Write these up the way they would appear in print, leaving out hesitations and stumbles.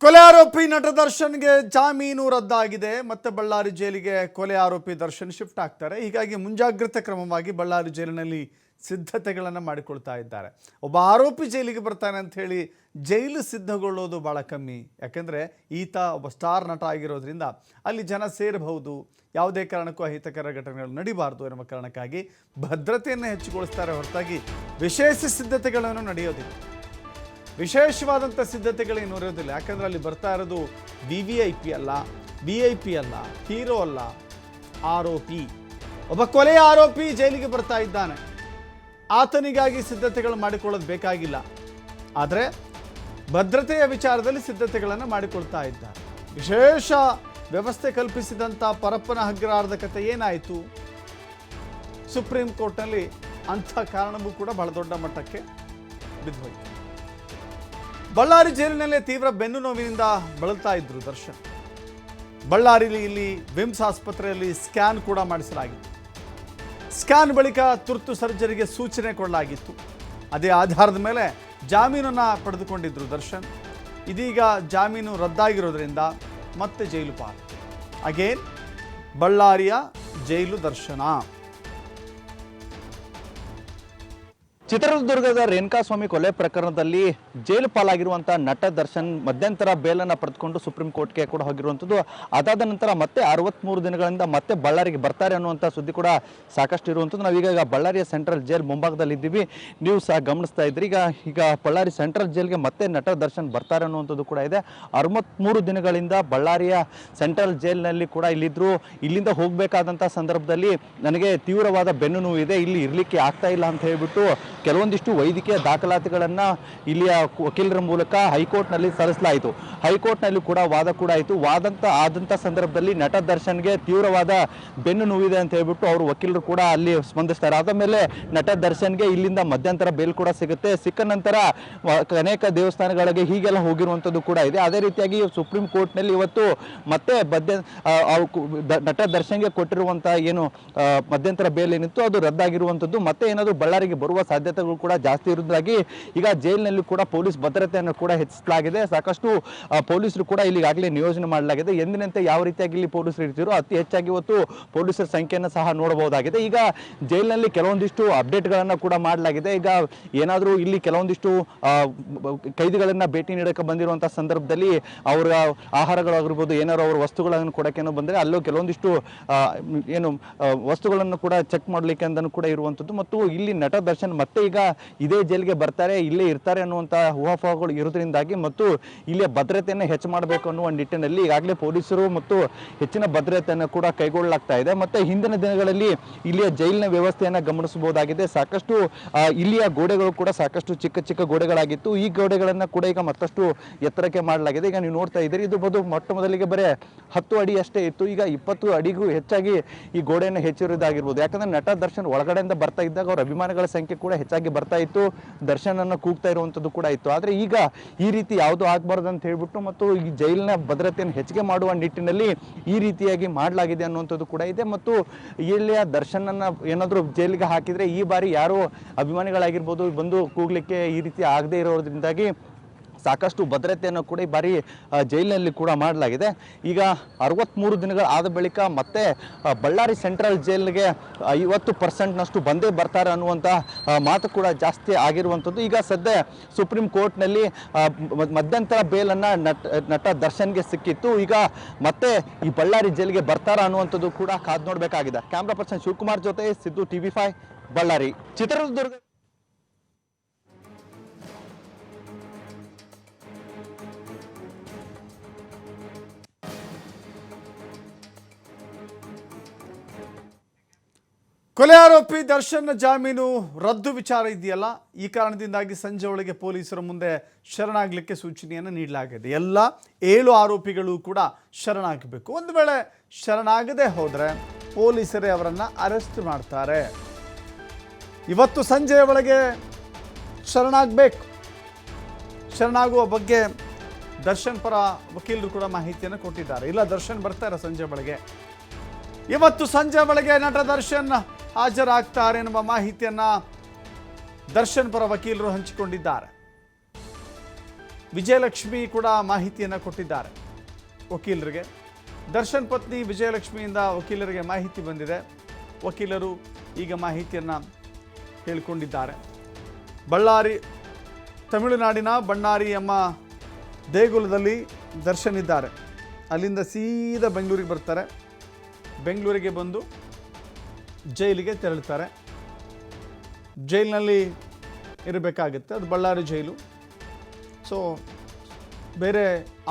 ಕೊಲೆ ಆರೋಪಿ ನಟ ದರ್ಶನ್ಗೆ ಜಾಮೀನು ರದ್ದಾಗಿದೆ. ಮತ್ತೆ ಬಳ್ಳಾರಿ ಜೈಲಿಗೆ ಕೊಲೆ ಆರೋಪಿ ದರ್ಶನ್ ಶಿಫ್ಟ್ ಆಗ್ತಾರೆ. ಹೀಗಾಗಿ ಮುಂಜಾಗ್ರತಾ ಕ್ರಮವಾಗಿ ಬಳ್ಳಾರಿ ಜೈಲಿನಲ್ಲಿ ಸಿದ್ಧತೆಗಳನ್ನು ಮಾಡಿಕೊಳ್ತಾ ಇದ್ದಾರೆ. ಒಬ್ಬ ಆರೋಪಿ ಜೈಲಿಗೆ ಬರ್ತಾನೆ ಅಂತ ಹೇಳಿ ಜೈಲು ಸಿದ್ಧಗೊಳ್ಳೋದು ಭಾಳ ಕಮ್ಮಿ. ಯಾಕೆಂದರೆ ಈತ ಒಬ್ಬ ಸ್ಟಾರ್ ನಟ ಆಗಿರೋದ್ರಿಂದ ಅಲ್ಲಿ ಜನ ಸೇರಬಹುದು. ಯಾವುದೇ ಕಾರಣಕ್ಕೂ ಅಹಿತಕರ ಘಟನೆಗಳು ನಡೀಬಾರ್ದು ಎನ್ನುವ ಕಾರಣಕ್ಕಾಗಿ ಭದ್ರತೆಯನ್ನು ಹೆಚ್ಚುಗೊಳಿಸ್ತಾರೆ ಹೊರತಾಗಿ ವಿಶೇಷ ಸಿದ್ಧತೆಗಳನ್ನು ನಡೆಯೋದಿಲ್ಲ. ವಿಶೇಷವಾದಂಥ ಸಿದ್ಧತೆಗಳೇನು ಇರೋದಿಲ್ಲ. ಯಾಕಂದರೆ ಅಲ್ಲಿ ಬರ್ತಾ ಇರೋದು VIP ಅಲ್ಲ, VIP ಅಲ್ಲ, ಹೀರೋ ಅಲ್ಲ, ಆರೋಪಿ. ಒಬ್ಬ ಕೊಲೆ ಆರೋಪಿ ಜೈಲಿಗೆ ಬರ್ತಾ ಇದ್ದಾನೆ. ಆತನಿಗಾಗಿ ಸಿದ್ಧತೆಗಳು ಮಾಡಿಕೊಳ್ಳೋದು ಬೇಕಾಗಿಲ್ಲ. ಆದರೆ ಭದ್ರತೆಯ ವಿಚಾರದಲ್ಲಿ ಸಿದ್ಧತೆಗಳನ್ನು ಮಾಡಿಕೊಳ್ತಾ ಇದ್ದಾರೆ. ವಿಶೇಷ ವ್ಯವಸ್ಥೆ ಕಲ್ಪಿಸಿದಂಥ ಪರಪ್ಪನ ಅಗ್ರಹಾರದ ಕಥೆ ಏನಾಯಿತು? ಸುಪ್ರೀಂ ಕೋರ್ಟ್ನಲ್ಲಿ ಅಂಥ ಕಾರಣವೂ ಕೂಡ ಬಹಳ ದೊಡ್ಡ ಮಟ್ಟಕ್ಕೆ ಬಿದ್ದೋಯಿತು. ಬಳ್ಳಾರಿ ಜೈಲಿನಲ್ಲೇ ತೀವ್ರ ಬೆನ್ನು ನೋವಿನಿಂದ ಬಳಲ್ತಾ ಇದ್ರು ದರ್ಶನ್. ಬಳ್ಳಾರಿಲಿ ಇಲ್ಲಿ ವಿಮ್ಸ್ ಆಸ್ಪತ್ರೆಯಲ್ಲಿ ಸ್ಕ್ಯಾನ್ ಕೂಡ ಮಾಡಿಸಲಾಗಿತ್ತು. ಸ್ಕ್ಯಾನ್ ಬಳಿಕ ತುರ್ತು ಸರ್ಜರಿಗೆ ಸೂಚನೆ ಕೊಡಲಾಗಿತ್ತು. ಅದೇ ಆಧಾರದ ಮೇಲೆ ಜಾಮೀನನ್ನು ಪಡೆದುಕೊಂಡಿದ್ರು ದರ್ಶನ್. ಇದೀಗ ಜಾಮೀನು ರದ್ದಾಗಿರೋದ್ರಿಂದ ಮತ್ತೆ ಜೈಲು ಪಾಲು. ಅಗೇನ್ ಬಳ್ಳಾರಿಯ ಜೈಲು ದರ್ಶನ. ಚಿತ್ರದುರ್ಗದ ರೇಣುಕಾಸ್ವಾಮಿ ಕೊಲೆ ಪ್ರಕರಣದಲ್ಲಿ ಜೈಲು ಪಾಲಾಗಿರುವಂತಹ ನಟ ದರ್ಶನ್ ಮಧ್ಯಂತರ ಬೇಲನ್ನು ಪಡೆದುಕೊಂಡು ಸುಪ್ರೀಂ ಕೋರ್ಟ್ಗೆ ಕೂಡ ಹೋಗಿರುವಂಥದ್ದು. ಅದಾದ ನಂತರ ಮತ್ತೆ 63 ದಿನಗಳಿಂದ ಮತ್ತೆ ಬಳ್ಳಾರಿಗೆ ಬರ್ತಾರೆ ಅನ್ನುವಂಥ ಸುದ್ದಿ ಕೂಡ ಸಾಕಷ್ಟು ಇರುವಂಥದ್ದು. ನಾವೀಗ ಬಳ್ಳಾರಿಯ ಸೆಂಟ್ರಲ್ ಜೈಲ್ ಮುಂಭಾಗದಲ್ಲಿ ಇದ್ದೀವಿ. ನೀವು ಸಹ ಗಮನಿಸ್ತಾ ಇದ್ರಿ. ಈಗ ಬಳ್ಳಾರಿ ಸೆಂಟ್ರಲ್ ಜೈಲ್ಗೆ ಮತ್ತೆ ನಟ ದರ್ಶನ್ ಬರ್ತಾರೆ ಅನ್ನುವಂಥದ್ದು ಕೂಡ ಇದೆ. 63 ದಿನಗಳಿಂದ ಬಳ್ಳಾರಿಯ ಸೆಂಟ್ರಲ್ ಜೈಲ್ನಲ್ಲಿ ಕೂಡ ಇಲ್ಲಿದ್ರು. ಇಲ್ಲಿಂದ ಹೋಗಬೇಕಾದಂಥ ಸಂದರ್ಭದಲ್ಲಿ ನನಗೆ ತೀವ್ರವಾದ ಬೆನ್ನು ನೋವು ಇದೆ, ಇಲ್ಲಿ ಇರಲಿಕ್ಕೆ ಆಗ್ತಾ ಇಲ್ಲ ಅಂತ ಹೇಳ್ಬಿಟ್ಟು ಕೆಲವೊಂದಿಷ್ಟು ವೈದ್ಯಕೀಯ ದಾಖಲಾತಿಗಳನ್ನು ಇಲ್ಲಿಯ ವಕೀಲರ ಮೂಲಕ ಹೈಕೋರ್ಟ್ನಲ್ಲಿ ಸಲ್ಲಿಸಲಾಯಿತು. ಹೈಕೋರ್ಟ್ನಲ್ಲಿ ಕೂಡ ವಾದ ಕೂಡ ಆಯಿತು. ಆದಂಥ ಸಂದರ್ಭದಲ್ಲಿ ನಟ ದರ್ಶನ್ಗೆ ತೀವ್ರವಾದ ಬೆನ್ನು ನೋವಿದೆ ಅಂತ ಹೇಳ್ಬಿಟ್ಟು ಅವರು ವಕೀಲರು ಕೂಡ ಅಲ್ಲಿ ಸ್ಪಂದಿಸ್ತಾರೆ. ಆದ ಮೇಲೆ ನಟ ದರ್ಶನ್ಗೆ ಇಲ್ಲಿಂದ ಮಧ್ಯಂತರ ಬೇಲ್ ಕೂಡ ಸಿಗುತ್ತೆ. ಸಿಕ್ಕ ನಂತರ ಅನೇಕ ದೇವಸ್ಥಾನಗಳಿಗೆ ಹೀಗೆಲ್ಲ ಹೋಗಿರುವಂಥದ್ದು ಕೂಡ ಇದೆ. ಅದೇ ರೀತಿಯಾಗಿ ಸುಪ್ರೀಂ ಕೋರ್ಟ್ನಲ್ಲಿ ಇವತ್ತು ಮತ್ತೆ ನಟ ದರ್ಶನ್ಗೆ ಕೊಟ್ಟಿರುವಂಥ ಏನು ಮಧ್ಯಂತರ ಬೇಲ್ ಏನಿತ್ತು ಅದು ರದ್ದಾಗಿರುವಂಥದ್ದು. ಮತ್ತೆ ಏನಾದರೂ ಬಳ್ಳಾರಿಗೆ ಬರುವ ಸಾಧ್ಯತೆಗಳು ಕೂಡ ಜಾಸ್ತಿ ಇರುವುದಾಗಿ ಈಗ ಜೈಲಿನಲ್ಲಿ ಕೂಡ ಪೊಲೀಸ್ ಭದ್ರತೆಯನ್ನು ಕೂಡ ಹೆಚ್ಚಿಸಲಾಗಿದೆ. ಸಾಕಷ್ಟು ಪೊಲೀಸರು ಕೂಡ ಇಲ್ಲಿಗಾಗಲೇ ನಿಯೋಜನೆ ಮಾಡಲಾಗಿದೆ. ಎಂದಿನಂತೆ ಯಾವ ರೀತಿಯಾಗಿ ಇಲ್ಲಿ ಪೊಲೀಸರು ಇರ್ತಿರೋ ಅತಿ ಹೆಚ್ಚಾಗಿ ಇವತ್ತು ಪೊಲೀಸರ ಸಂಖ್ಯೆಯನ್ನು ಸಹ ನೋಡಬಹುದಾಗಿದೆ. ಈಗ ಜೈಲಿನಲ್ಲಿ ಕೆಲವೊಂದಿಷ್ಟು ಅಪ್ಡೇಟ್ಗಳನ್ನು ಕೂಡ ಮಾಡಲಾಗಿದೆ. ಈಗ ಏನಾದರೂ ಇಲ್ಲಿ ಕೆಲವೊಂದಿಷ್ಟು ಕೈದಿಗಳನ್ನು ಭೇಟಿ ನೀಡಕ್ಕೆ ಬಂದಿರುವಂಥ ಸಂದರ್ಭದಲ್ಲಿ ಅವರ ಆಹಾರಗಳಾಗಿರ್ಬೋದು, ಏನಾದ್ರು ಅವ್ರ ವಸ್ತುಗಳನ್ನು ಕೊಡೋಕ್ಕೇನೋ ಬಂದರೆ ಅಲ್ಲೂ ಕೆಲವೊಂದಿಷ್ಟು ಏನು ವಸ್ತುಗಳನ್ನು ಕೂಡ ಚೆಕ್ ಮಾಡಲಿಕ್ಕೆ ಅಂದನು ಕೂಡ ಇರುವಂಥದ್ದು. ಮತ್ತು ಇಲ್ಲಿ ನಟ ದರ್ಶನ್ ಮತ್ತೆ ಈಗ ಇದೇ ಜೈಲಿಗೆ ಬರ್ತಾರೆ, ಇಲ್ಲೇ ಇರ್ತಾರೆ ಅನ್ನುವಂಥ ಊಹಾಪೋಹಗಳು ಇರೋದ್ರಿಂದಾಗಿ ಮತ್ತು ಇಲ್ಲಿಯ ಭದ್ರತೆಯನ್ನು ಹೆಚ್ಚು ಮಾಡಬೇಕು ಅನ್ನುವ ನಿಟ್ಟಿನಲ್ಲಿ ಈಗಾಗಲೇ ಪೊಲೀಸರು ಮತ್ತು ಹೆಚ್ಚಿನ ಭದ್ರತೆಯನ್ನು ಕೂಡ ಕೈಗೊಳ್ಳಲಾಗ್ತಾ ಇದೆ. ಮತ್ತೆ ಹಿಂದಿನ ದಿನಗಳಲ್ಲಿ ಇಲ್ಲಿಯ ಜೈಲಿನ ವ್ಯವಸ್ಥೆಯನ್ನು ಗಮನಿಸಬಹುದಾಗಿದೆ. ಸಾಕಷ್ಟು ಇಲ್ಲಿಯ ಗೋಡೆಗಳು ಕೂಡ ಸಾಕಷ್ಟು ಚಿಕ್ಕ ಚಿಕ್ಕ ಗೋಡೆಗಳಾಗಿತ್ತು. ಈ ಗೋಡೆಗಳನ್ನು ಕೂಡ ಈಗ ಮತ್ತಷ್ಟು ಎತ್ತರಕ್ಕೆ ಮಾಡಲಾಗಿದೆ. ಈಗ ನೀವು ನೋಡ್ತಾ ಇದ್ದೀರಿ, ಇದು ಮೊಟ್ಟ ಮೊದಲಿಗೆ ಬರೀ 10 ಅಡಿ ಅಷ್ಟೇ ಇತ್ತು. ಈಗ 20 ಅಡಿಗೂ ಹೆಚ್ಚಾಗಿ ಈ ಗೋಡೆಯನ್ನು ಹೆಚ್ಚಿರುವುದಾಗಿರ್ಬೋದು. ಯಾಕಂದ್ರೆ ನಟ ದರ್ಶನ್ ಒಳಗಡೆಯಿಂದ ಬರ್ತಾ ಇದ್ದಾಗ ಅವ್ರ ಅಭಿಮಾನಿಗಳ ಸಂಖ್ಯೆ ಕೂಡ ಹೆಚ್ಚಾಗಿ ಬರ್ತಾ ಇತ್ತು, ದರ್ಶನ್ ಅನ್ನು ಕೂಗ್ತಾ ಇರುವಂಥದ್ದು ಕೂಡ ಇತ್ತು. ಆದರೆ ಈಗ ಈ ರೀತಿ ಯಾವುದು ಆಗಬಾರ್ದು ಅಂತ ಹೇಳ್ಬಿಟ್ಟು ಮತ್ತು ಈ ಜೈಲಿನ ಭದ್ರತೆಯನ್ನು ಹೆಚ್ಚಿಗೆ ಮಾಡುವ ನಿಟ್ಟಿನಲ್ಲಿ ಈ ರೀತಿಯಾಗಿ ಮಾಡಲಾಗಿದೆ ಅನ್ನುವಂಥದ್ದು ಕೂಡ ಇದೆ. ಮತ್ತು ಇಲ್ಲಿಯ ದರ್ಶನನ್ನು ಏನಾದರೂ ಜೈಲಿಗೆ ಹಾಕಿದರೆ ಈ ಬಾರಿ ಯಾರೋ ಅಭಿಮಾನಿಗಳಾಗಿರ್ಬೋದು ಬಂದು ಕೂಗ್ಲಿಕ್ಕೆ ಈ ರೀತಿ ಆಗದೆ ಇರೋದ್ರಿಂದಾಗಿ ಸಾಕಷ್ಟು ಭದ್ರತೆಯನ್ನು ಕೂಡ ಈ ಬಾರಿ ಜೈಲಿನಲ್ಲಿ ಕೂಡ ಮಾಡಲಾಗಿದೆ. ಈಗ 63 ದಿನಗಳ ಆದ ಬಳಿಕ ಮತ್ತೆ ಬಳ್ಳಾರಿ ಸೆಂಟ್ರಲ್ ಜೈಲಿಗೆ 50% ಬಂದೇ ಬರ್ತಾರೆ ಅನ್ನುವಂಥ ಮಾತು ಕೂಡ ಜಾಸ್ತಿ ಆಗಿರುವಂಥದ್ದು. ಈಗ ಸದ್ಯ ಸುಪ್ರೀಂ ಕೋರ್ಟ್ನಲ್ಲಿ ಮಧ್ಯಂತರ ಬೇಲನ್ನು ನಟ ದರ್ಶನ್ಗೆ ಸಿಕ್ಕಿತ್ತು. ಈಗ ಮತ್ತೆ ಈ ಬಳ್ಳಾರಿ ಜೈಲಿಗೆ ಬರ್ತಾರ ಅನ್ನುವಂಥದ್ದು ಕೂಡ ಕಾದು ನೋಡಬೇಕಾಗಿದೆ. ಕ್ಯಾಮ್ರಾ ಪರ್ಸನ್ ಶಿವಕುಮಾರ್ ಜೊತೆ ಸಿದ್ದು, TV5 ಬಳ್ಳಾರಿ. ಚಿತ್ರದುರ್ಗ ಕೊಲೆ ಆರೋಪಿ ದರ್ಶನ್ ಜಾಮೀನು ರದ್ದು ವಿಚಾರ ಇದೆಯಲ್ಲ, ಈ ಕಾರಣದಿಂದಾಗಿ ಸಂಜೆ ಒಳಗೆ ಪೊಲೀಸರ ಮುಂದೆ ಶರಣಾಗಲಿಕ್ಕೆ ಸೂಚನೆಯನ್ನು ನೀಡಲಾಗಿದೆ. ಎಲ್ಲ 7 ಆರೋಪಿಗಳು ಕೂಡ ಶರಣಾಗಬೇಕು. ಒಂದು ವೇಳೆ ಶರಣಾಗದೆ ಹೋದರೆ ಪೊಲೀಸರೇ ಅವರನ್ನು ಅರೆಸ್ಟ್ ಮಾಡ್ತಾರೆ. ಇವತ್ತು ಸಂಜೆಯ ಒಳಗೆ ಶರಣಾಗಬೇಕು. ಶರಣಾಗುವ ಬಗ್ಗೆ ದರ್ಶನ್ ಪರ ವಕೀಲರು ಕೂಡ ಮಾಹಿತಿಯನ್ನು ಕೊಟ್ಟಿದ್ದಾರೆ. ಇಲ್ಲ, ದರ್ಶನ್ ಬರ್ತಾರೆ ಸಂಜೆ ಒಳಗೆ. ಇವತ್ತು ಸಂಜೆ ಒಳಗೆ ನಟ ದರ್ಶನ್ ಹಾಜರಾಗ್ತಾರೆ ಎನ್ನುವ ಮಾಹಿತಿಯನ್ನು ದರ್ಶನ್ ಪರ ವಕೀಲರು ಹಂಚಿಕೊಂಡಿದ್ದಾರೆ. ವಿಜಯಲಕ್ಷ್ಮಿ ಕೂಡ ಮಾಹಿತಿಯನ್ನು ಕೊಟ್ಟಿದ್ದಾರೆ ವಕೀಲರಿಗೆ. ದರ್ಶನ್ ಪತ್ನಿ ವಿಜಯಲಕ್ಷ್ಮಿಯಿಂದ ವಕೀಲರಿಗೆ ಮಾಹಿತಿ ಬಂದಿದೆ. ವಕೀಲರು ಈಗ ಮಾಹಿತಿಯನ್ನು ಹೇಳಿಕೊಂಡಿದ್ದಾರೆ. ತಮಿಳುನಾಡಿನ ಬಳ್ಳಾರಿ ಎಂಬ ದೇಗುಲದಲ್ಲಿ ದರ್ಶನ್ ಇದ್ದಾರೆ. ಅಲ್ಲಿಂದ ಸೀದಾ ಬೆಂಗಳೂರಿಗೆ ಬರ್ತಾರೆ. ಬೆಂಗಳೂರಿಗೆ ಬಂದು ಜೈಲಿಗೆ ತೆರಳುತ್ತಾರೆ. ಜೈಲಿನಲ್ಲಿ ಇರಬೇಕಾಗುತ್ತೆ. ಅದು ಬಳ್ಳಾರಿ ಜೈಲು. ಸೊ ಬೇರೆ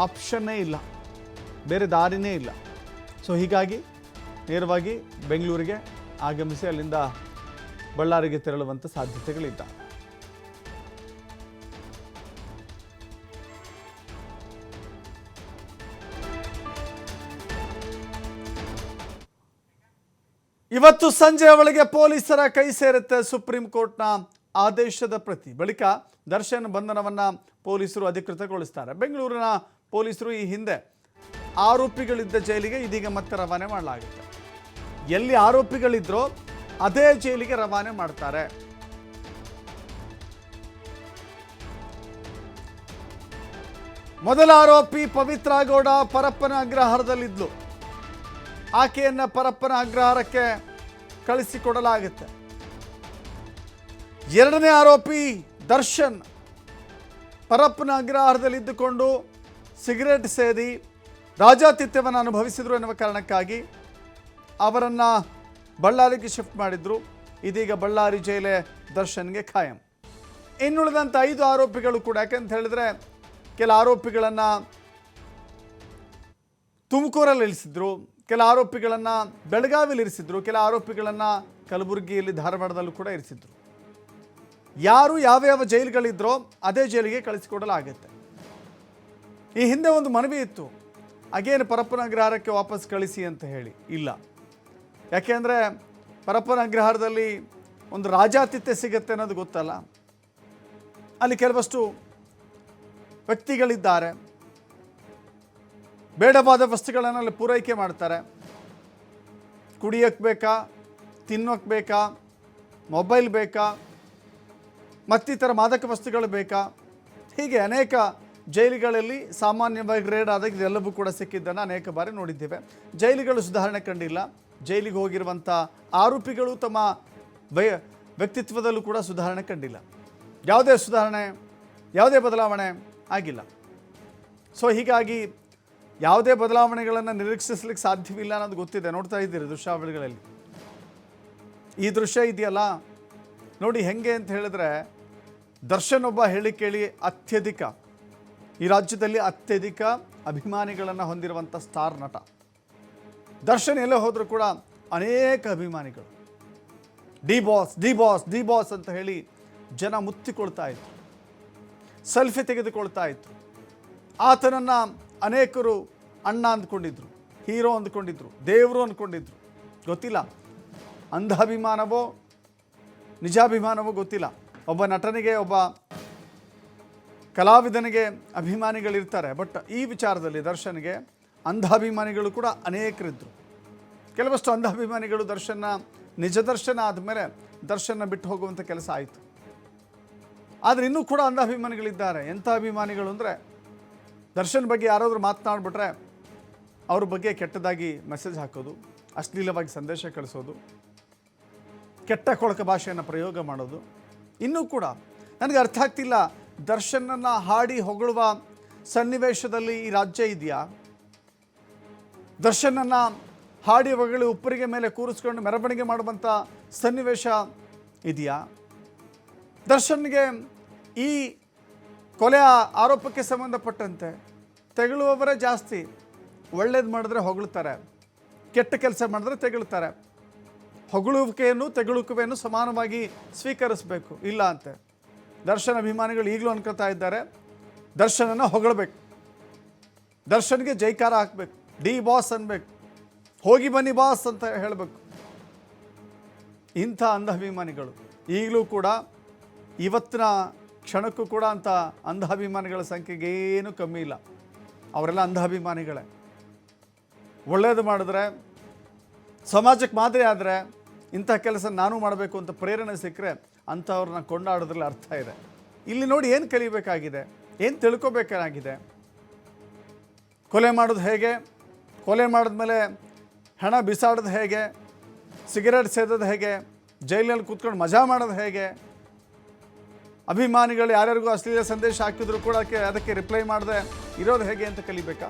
ಆಪ್ಷನ್ನೇ ಇಲ್ಲ, ಬೇರೆ ದಾರಿನೇ ಇಲ್ಲ. ಸೊ ಹೀಗಾಗಿ ನೇರವಾಗಿ ಬೆಂಗಳೂರಿಗೆ ಆಗಮಿಸಿ ಅಲ್ಲಿಂದ ಬಳ್ಳಾರಿಗೆ ತೆರಳುವಂಥ ಸಾಧ್ಯತೆಗಳಿದ್ದಾವೆ. ಇವತ್ತು ಸಂಜೆ ಒಳಗೆ ಪೊಲೀಸರ ಕೈ ಸೇರುತ್ತೆ ಸುಪ್ರೀಂ ಕೋರ್ಟ್ನ ಆದೇಶದ ಪ್ರತಿ. ಬಳಿಕ ದರ್ಶನ್ ಬಂಧನವನ್ನು ಪೊಲೀಸರು ಅಧಿಕೃತಗೊಳಿಸ್ತಾರೆ. ಬೆಂಗಳೂರಿನ ಪೊಲೀಸರು ಈ ಹಿಂದೆ ಆರೋಪಿಗಳಿದ್ದ ಜೈಲಿಗೆ ಇದೀಗ ಮತ್ತೆ ರವಾನೆ ಮಾಡಲಾಗುತ್ತೆ. ಎಲ್ಲಿ ಆರೋಪಿಗಳಿದ್ರೋ ಅದೇ ಜೈಲಿಗೆ ರವಾನೆ ಮಾಡ್ತಾರೆ. ಮೊದಲ ಆರೋಪಿ ಪವಿತ್ರ ಗೌಡ ಪರಪ್ಪನ ಅಗ್ರಹಾರದಲ್ಲಿದ್ಲು. ಆಕೆಯನ್ನು ಪರಪ್ಪನ ಅಗ್ರಹಾರಕ್ಕೆ ಕಳಿಸಿಕೊಡಲಾಗುತ್ತೆ. ಎರಡನೇ ಆರೋಪಿ ದರ್ಶನ್ ಪರಪ್ಪನ ಅಗ್ರಹಾರದಲ್ಲಿದ್ದುಕೊಂಡು ಸಿಗರೇಟ್ ಸೇದಿ ರಾಜಾತಿಥ್ಯವನ್ನು ಅನುಭವಿಸಿದ್ರು ಎನ್ನುವ ಕಾರಣಕ್ಕಾಗಿ ಅವರನ್ನು ಬಳ್ಳಾರಿಗೆ ಶಿಫ್ಟ್ ಮಾಡಿದ್ರು. ಇದೀಗ ಬಳ್ಳಾರಿ ಜೈಲೇ ದರ್ಶನ್ಗೆ ಖಾಯಂ. ಇನ್ನುಳಿದಂಥ 5 ಆರೋಪಿಗಳು ಕೂಡ, ಯಾಕೆಂತ ಹೇಳಿದ್ರೆ ಕೆಲ ಆರೋಪಿಗಳನ್ನು ತುಮಕೂರಲ್ಲಿ ಇಳಿಸಿದ್ರು, ಕೆಲ ಆರೋಪಿಗಳನ್ನು ಬೆಳಗಾವಿಯಲ್ಲಿ ಇರಿಸಿದ್ರು, ಕೆಲ ಆರೋಪಿಗಳನ್ನು ಕಲಬುರಗಿಯಲ್ಲಿ ಧಾರವಾಡದಲ್ಲೂ ಕೂಡ ಇರಿಸಿದ್ರು. ಯಾರು ಯಾವ್ಯಾವ ಜೈಲುಗಳಿದ್ರೋ ಅದೇ ಜೈಲಿಗೆ ಕಳಿಸಿಕೊಡಲಾಗುತ್ತೆ. ಈ ಹಿಂದೆ ಒಂದು ಮನವಿ ಇತ್ತು, ಅಗೇನು ಪರಪ್ಪನ ಅಗ್ರಹಾರಕ್ಕೆ ವಾಪಸ್ ಕಳಿಸಿ ಅಂತ ಹೇಳಿ. ಇಲ್ಲ, ಯಾಕೆಂದರೆ ಪರಪ್ಪನ ಅಗ್ರಹಾರದಲ್ಲಿ ಒಂದು ರಾಜಾತಿಥ್ಯ ಸಿಗುತ್ತೆ ಅನ್ನೋದು ಗೊತ್ತಲ್ಲ. ಅಲ್ಲಿ ಕೆಲವಷ್ಟು ವ್ಯಕ್ತಿಗಳಿದ್ದಾರೆ, ಬೇಡವಾದ ವಸ್ತುಗಳನ್ನು ಅಲ್ಲಿ ಪೂರೈಕೆ ಮಾಡ್ತಾರೆ. ಕುಡಿಯೋಕ್ಕೆ ಬೇಕಾ, ತಿನ್ನೋಕ್ಕೆ ಬೇಕಾ, ಮೊಬೈಲ್ ಬೇಕಾ, ಮತ್ತಿತರ ಮಾದಕ ವಸ್ತುಗಳು ಬೇಕಾ, ಹೀಗೆ ಅನೇಕ ಜೈಲುಗಳಲ್ಲಿ ಸಾಮಾನ್ಯವಾಗಿ ರೇಡ್ ಆದಾಗ ಇದೆಲ್ಲವೂ ಕೂಡ ಸಿಕ್ಕಿದ್ದನ್ನು ಅನೇಕ ಬಾರಿ ನೋಡಿದ್ದೇವೆ. ಜೈಲುಗಳು ಸುಧಾರಣೆ ಕಂಡಿಲ್ಲ. ಜೈಲಿಗೆ ಹೋಗಿರುವಂಥ ಆರೋಪಿಗಳು ತಮ್ಮ ವ್ಯಕ್ತಿತ್ವದಲ್ಲೂ ಕೂಡ ಸುಧಾರಣೆ ಕಂಡಿಲ್ಲ. ಯಾವುದೇ ಸುಧಾರಣೆ, ಯಾವುದೇ ಬದಲಾವಣೆ ಆಗಿಲ್ಲ. ಸೊ ಹೀಗಾಗಿ ಯಾವುದೇ ಬದಲಾವಣೆಗಳನ್ನು ನಿರೀಕ್ಷಿಸಲಿಕ್ಕೆ ಸಾಧ್ಯವಿಲ್ಲ ಅನ್ನೋದು ಗೊತ್ತಿದೆ. ನೋಡ್ತಾ ಇದ್ದೀರಿ ದೃಶ್ಯಾವಳಿಗಳಲ್ಲಿ. ಈ ದೃಶ್ಯ ಇದೆಯಲ್ಲ ನೋಡಿ ಹೆಂಗೆ ಅಂತ ಹೇಳಿದ್ರೆ, ದರ್ಶನ್ ಒಬ್ಬ ಹೇಳಿ ಕೇಳಿ ಈ ರಾಜ್ಯದಲ್ಲಿ ಅತ್ಯಧಿಕ ಅಭಿಮಾನಿಗಳನ್ನು ಹೊಂದಿರುವಂಥ ಸ್ಟಾರ್ ನಟ. ದರ್ಶನ್ ಎಲ್ಲೇ ಹೋದರೂ ಕೂಡ ಅನೇಕ ಅಭಿಮಾನಿಗಳು. D boss D boss D boss ಅಂತ ಹೇಳಿ ಜನ ಮುತ್ತಿಕೊಳ್ತಾ ಇದ್ರು, ಸೆಲ್ಫಿ ತೆಗೆದುಕೊಳ್ತಾ ಇದ್ರು. ಆತನನ್ನು ಅನೇಕರು ಅಣ್ಣ ಅಂದ್ಕೊಂಡಿದ್ರು, ಹೀರೋ ಅಂದ್ಕೊಂಡಿದ್ರು, ದೇವರು ಅಂದ್ಕೊಂಡಿದ್ರು. ಗೊತ್ತಿಲ್ಲ ಅಂಧಾಭಿಮಾನವೋ ನಿಜಾಭಿಮಾನವೋ ಗೊತ್ತಿಲ್ಲ. ಒಬ್ಬ ನಟನಿಗೆ, ಒಬ್ಬ ಕಲಾವಿದನಿಗೆ ಅಭಿಮಾನಿಗಳಿರ್ತಾರೆ. ಬಟ್ ಈ ವಿಚಾರದಲ್ಲಿ ದರ್ಶನ್ಗೆ ಅಂಧಾಭಿಮಾನಿಗಳು ಕೂಡ ಅನೇಕರಿದ್ದರು. ಕೆಲವಷ್ಟು ಅಂಧಾಭಿಮಾನಿಗಳು ನಿಜ ದರ್ಶನ ಆದಮೇಲೆ ದರ್ಶನ ಬಿಟ್ಟು ಹೋಗುವಂಥ ಕೆಲಸ ಆಯಿತು. ಆದರೆ ಇನ್ನೂ ಕೂಡ ಅಂಧಾಭಿಮಾನಿಗಳಿದ್ದಾರೆ. ಎಂಥ ಅಭಿಮಾನಿಗಳು ಅಂದರೆ, ದರ್ಶನ್ ಬಗ್ಗೆ ಯಾರಾದರೂ ಮಾತನಾಡ್ಬಿಟ್ರೆ ಅವ್ರ ಬಗ್ಗೆ ಕೆಟ್ಟದಾಗಿ ಮೆಸೇಜ್ ಹಾಕೋದು, ಅಶ್ಲೀಲವಾಗಿ ಸಂದೇಶ ಕಳಿಸೋದು, ಕೆಟ್ಟ ಕೊಳಕ ಭಾಷೆಯನ್ನು ಪ್ರಯೋಗ ಮಾಡೋದು. ಇನ್ನೂ ಕೂಡ ನನಗೆ ಅರ್ಥ ಆಗ್ತಿಲ್ಲ, ದರ್ಶನನ್ನು ಹಾಡಿ ಹೊಗಳುವ ಸನ್ನಿವೇಶದಲ್ಲಿ ಈ ರಾಜ್ಯ ಇದೆಯಾ? ದರ್ಶನನ್ನು ಹಾಡಿ ಹೊಗಳಿ ಉಪ್ಪರಿಗೆ ಮೇಲೆ ಕೂರಿಸ್ಕೊಂಡು ಮೆರವಣಿಗೆ ಮಾಡುವಂಥ ಸನ್ನಿವೇಶ ಇದೆಯಾ? ದರ್ಶನ್ಗೆ ಈ ಕೊಲೆಯ ಆರೋಪಕ್ಕೆ ಸಂಬಂಧಪಟ್ಟಂತೆ ತೆಗಳುವವರೇ ಜಾಸ್ತಿ. ಒಳ್ಳೇದು ಮಾಡಿದ್ರೆ ಹೊಗಳುತ್ತಾರೆ, ಕೆಟ್ಟ ಕೆಲಸ ಮಾಡಿದ್ರೆ ತೆಗಳುತ್ತಾರೆ. ಹೊಗಳುವಿಕೆಯನ್ನು ತೆಗಳುವಿಕೆಯನ್ನು ಸಮಾನವಾಗಿ ಸ್ವೀಕರಿಸಬೇಕು, ಇಲ್ಲ ಅಂತೆ. ದರ್ಶನ್ ಅಭಿಮಾನಿಗಳು ಈಗಲೂ ಅನ್ಕೊಳ್ತಾ ಇದ್ದಾರೆ, ದರ್ಶನನ್ನು ಹೊಗಳಬೇಕು, ದರ್ಶನ್ಗೆ ಜೈಕಾರ ಹಾಕಬೇಕು, ಡಿ ಬಾಸ್ ಅನ್ಬೇಕು, ಹೋಗಿ ಬನ್ನಿ ಬಾಸ್ ಅಂತ ಹೇಳಬೇಕು. ಇಂಥ ಅಂಧಾಭಿಮಾನಿಗಳು ಈಗಲೂ ಕೂಡ, ಇವತ್ತಿನ ಕ್ಷಣಕ್ಕೂ ಕೂಡ ಅಂಥ ಅಂಧಾಭಿಮಾನಿಗಳ ಸಂಖ್ಯೆಗೆ ಏನೂ ಕಮ್ಮಿ ಇಲ್ಲ. ಅವರೆಲ್ಲ ಅಂಧಾಭಿಮಾನಿಗಳೇ. ಒಳ್ಳೆಯದು ಮಾಡಿದ್ರೆ, ಸಮಾಜಕ್ಕೆ ಮಾದರಿ ಆದರೆ, ಇಂಥ ಕೆಲಸ ನಾನು ಮಾಡಬೇಕು ಅಂತ ಪ್ರೇರಣೆ ಸಿಕ್ಕರೆ ಅಂಥವ್ರನ್ನ ಕೊಂಡಾಡೋದ್ರಲ್ಲಿ ಅರ್ಥ ಇದೆ. ಇಲ್ಲಿ ನೋಡಿ ಏನು ಕಲಿಬೇಕಾಗಿದೆ. ಏನು ತಿಳ್ಕೊಬೇಕಾಗಿದೆ? ಕೊಲೆ ಮಾಡೋದು ಹೇಗೆ, ಕೊಲೆ ಮಾಡಿದ್ಮೇಲೆ ಹಣ ಬಿಸಾಡೋದು ಹೇಗೆ, ಸಿಗರೇಟ್ ಸೇದೋದು ಹೇಗೆ, ಜೈಲಿನಲ್ಲಿ ಕೂತ್ಕೊಂಡು ಮಜಾ ಮಾಡೋದು ಹೇಗೆ, ಅಭಿಮಾನಿಗಳು ಯಾರ್ಯಾರಿಗೂ ಅಶ್ಲೀಲ ಸಂದೇಶ ಹಾಕಿದ್ರು ಕೂಡ ಅದಕ್ಕೆ ರಿಪ್ಲೈ ಮಾಡದೆ ಇರೋದು ಹೇಗೆ ಅಂತ ಕಲಿಬೇಕಾ?